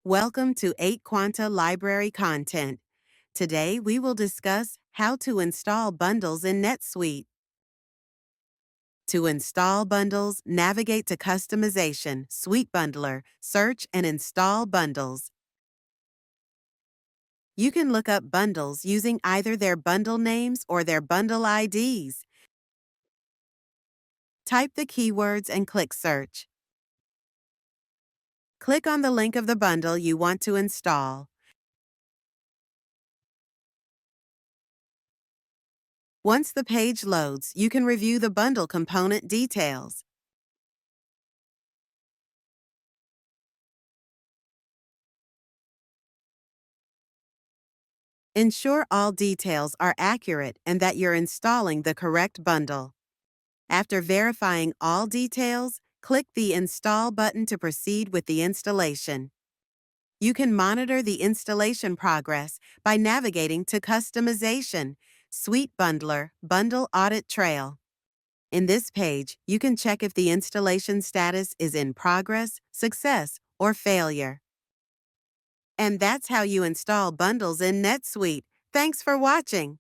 Welcome to 8 Quanta Library Content. Today we will discuss how to install bundles in NetSuite. To install bundles, navigate to Customization, SuiteBundler, search and install bundles. You can look up bundles using either their bundle names or their bundle IDs. Type the keywords and click Search. Click on the link of the bundle you want to install. Once the page loads, you can review the bundle component details. Ensure all details are accurate and that you're installing the correct bundle. After verifying all details, click the Install button to proceed with the installation. You can monitor the installation progress by navigating to Customization, SuiteBundler, Bundle Audit Trail. In this page, you can check if the installation status is in progress, success, or failure. And that's how you install bundles in NetSuite. Thanks for watching.